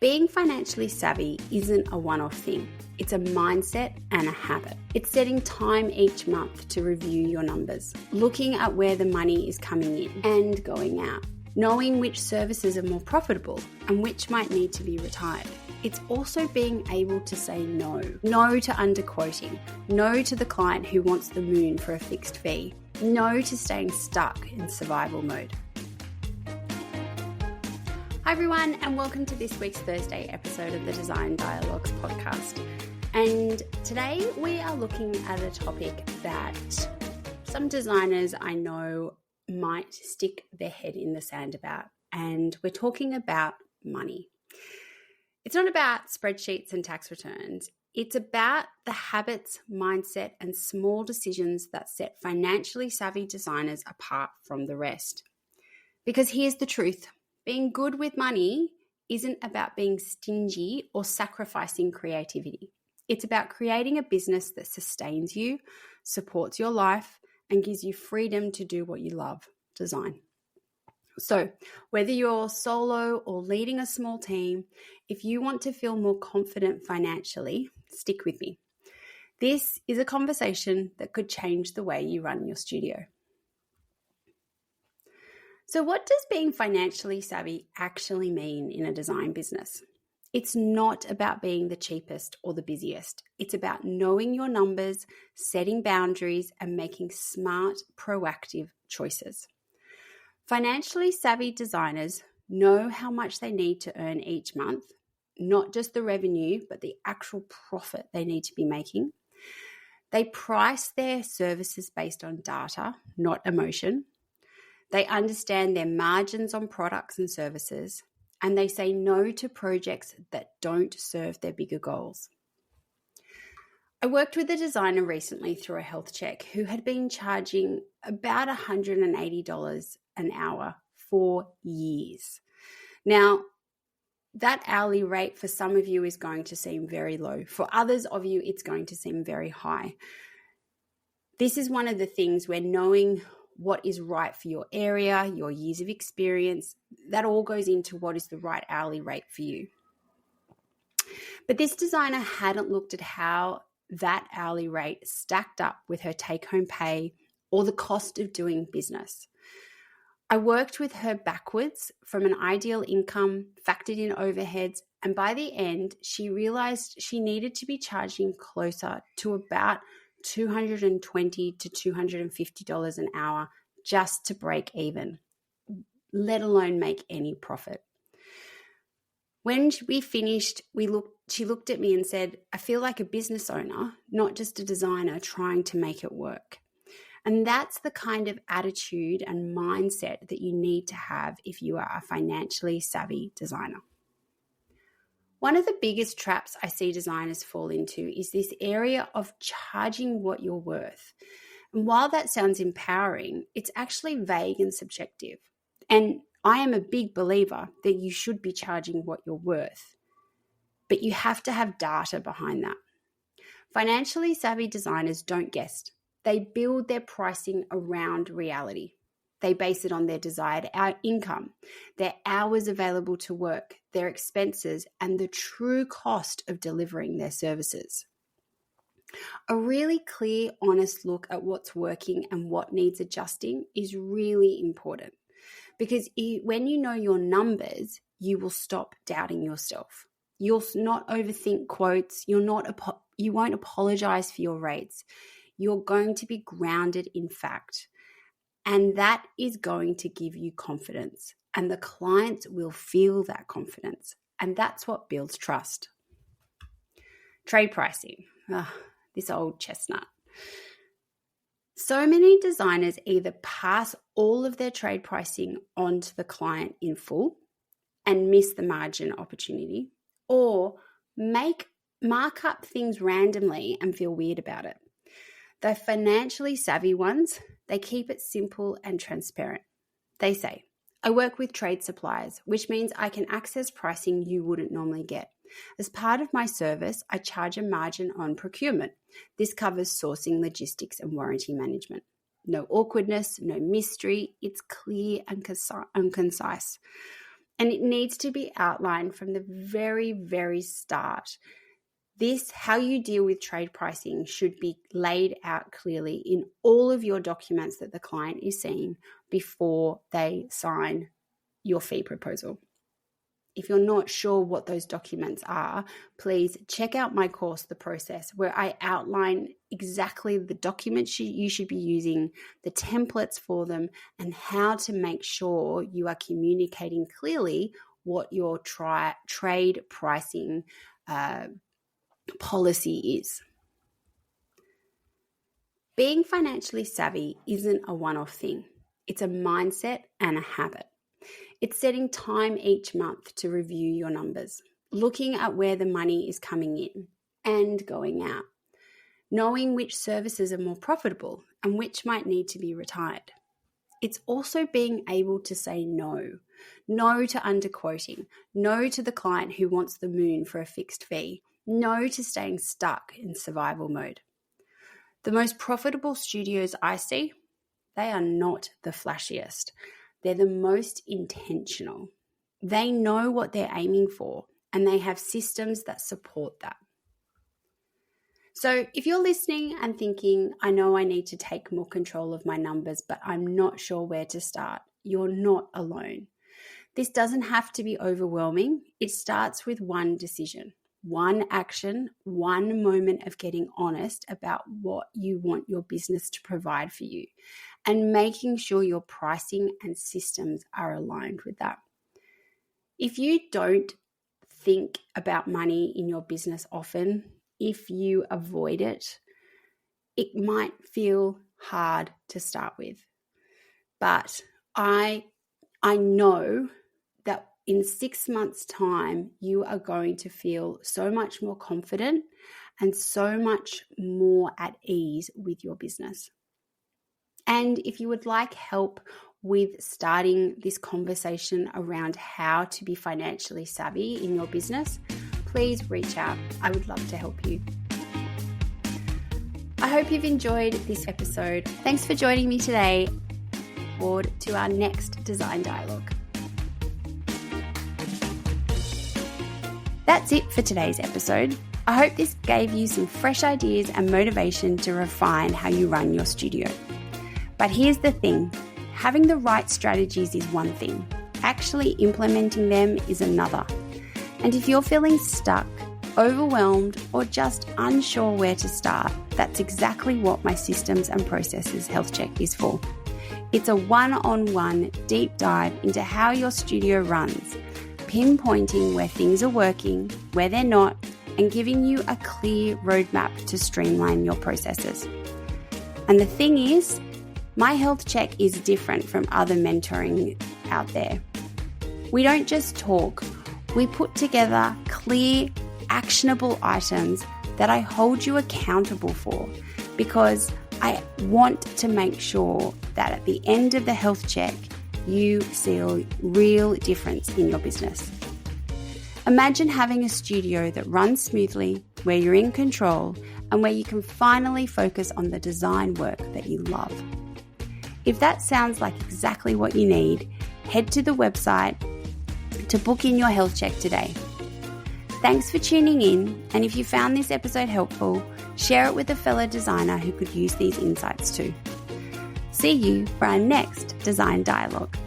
Being financially savvy isn't a one-off thing. It's a mindset and a habit. It's setting time each month to review your numbers, looking at where the money is coming in and going out, knowing which services are more profitable and which might need to be retired. It's also being able to say no. No to underquoting. No to the client who wants the moon for a fixed fee. No to staying stuck in survival mode. Hi everyone, and welcome to this week's Thursday episode of the Design Dialogues podcast. And today we are looking at a topic that some designers I know might stick their head in the sand about, and we're talking about money. It's not about spreadsheets and tax returns. It's about the habits, mindset, and small decisions that set financially savvy designers apart from the rest. Because here's the truth. Being good with money isn't about being stingy or sacrificing creativity. It's about creating a business that sustains you, supports your life, and gives you freedom to do what you love, design. So whether you're solo or leading a small team, if you want to feel more confident financially, stick with me. This is a conversation that could change the way you run your studio. So what does being financially savvy actually mean in a design business? It's not about being the cheapest or the busiest. It's about knowing your numbers, setting boundaries, and making smart, proactive choices. Financially savvy designers know how much they need to earn each month, not just the revenue, but the actual profit they need to be making. They price their services based on data, not emotion. They understand their margins on products and services, and they say no to projects that don't serve their bigger goals. I worked with a designer recently through a health check who had been charging about $180 an hour for years. Now, that hourly rate for some of you is going to seem very low. For others of you, it's going to seem very high. This is one of the things where knowing what is right for your area, your years of experience, that all goes into what is the right hourly rate for you. But this designer hadn't looked at how that hourly rate stacked up with her take-home pay or the cost of doing business. I worked with her backwards from an ideal income, factored in overheads, and by the end, she realized she needed to be charging closer to about $220 to $250 an hour just to break even, let alone make any profit. When we finished, she looked at me and said, I feel like a business owner, not just a designer trying to make it work. And that's the kind of attitude and mindset that you need to have if you are a financially savvy designer. One of the biggest traps I see designers fall into is this area of charging what you're worth. And while that sounds empowering, it's actually vague and subjective. And I am a big believer that you should be charging what you're worth, but you have to have data behind that. Financially savvy designers don't guess. They build their pricing around reality. They base it on their desired income, their hours available to work, their expenses, and the true cost of delivering their services. A really clear, honest look at what's working and what needs adjusting is really important, because when you know your numbers, you will stop doubting yourself. You'll not overthink quotes. You won't apologize for your rates. You're going to be grounded in fact. And that is going to give you confidence, and the clients will feel that confidence. And that's what builds trust. Trade pricing. This old chestnut. So many designers either pass all of their trade pricing onto the client in full and miss the margin opportunity, or mark up things randomly and feel weird about it. The financially savvy ones, they keep it simple and transparent. They say, I work with trade suppliers, which means I can access pricing you wouldn't normally get. As part of my service, I charge a margin on procurement. This covers sourcing, logistics, and warranty management. No awkwardness, no mystery. It's clear and concise. And it needs to be outlined from the very, very start. How you deal with trade pricing should be laid out clearly in all of your documents that the client is seeing before they sign your fee proposal. If you're not sure what those documents are, please check out my course, The Process, where I outline exactly the documents you should be using, the templates for them, and how to make sure you are communicating clearly what your trade pricing policy is. Being financially savvy isn't a one-off thing. It's a mindset and a habit. It's setting time each month to review your numbers, looking at where the money is coming in and going out, knowing which services are more profitable and which might need to be retired. It's also being able to say no. No to underquoting. No to the client who wants the moon for a fixed fee. No to staying stuck in survival mode. The most profitable studios I see, they are not the flashiest. They're the most intentional. They know what they're aiming for, and they have systems that support that. So if you're listening and thinking, I know I need to take more control of my numbers, but I'm not sure where to start, you're not alone. This doesn't have to be overwhelming. It starts with one decision, one action, one moment of getting honest about what you want your business to provide for you, and making sure your pricing and systems are aligned with that. If you don't think about money in your business often, if you avoid it, it might feel hard to start with. But I know that in 6 months' time, you are going to feel so much more confident and so much more at ease with your business. And if you would like help with starting this conversation around how to be financially savvy in your business, please reach out. I would love to help you. I hope you've enjoyed this episode. Thanks for joining me today. Look forward to our next design dialogue. That's it for today's episode. I hope this gave you some fresh ideas and motivation to refine how you run your studio. But here's the thing, having the right strategies is one thing, actually implementing them is another. And if you're feeling stuck, overwhelmed, or just unsure where to start, that's exactly what my Systems and Processes Health Check is for. It's a one-on-one deep dive into how your studio runs, pinpointing where things are working, where they're not, and giving you a clear roadmap to streamline your processes. And the thing is, my health check is different from other mentoring out there. We don't just talk, we put together clear, actionable items that I hold you accountable for, because I want to make sure that at the end of the health check, you see a real difference in your business. Imagine having a studio that runs smoothly, where you're in control, and where you can finally focus on the design work that you love. If that sounds like exactly what you need, head to the website to book in your health check today. Thanks for tuning in, and if you found this episode helpful, share it with a fellow designer who could use these insights too. See you for our next design dialogue.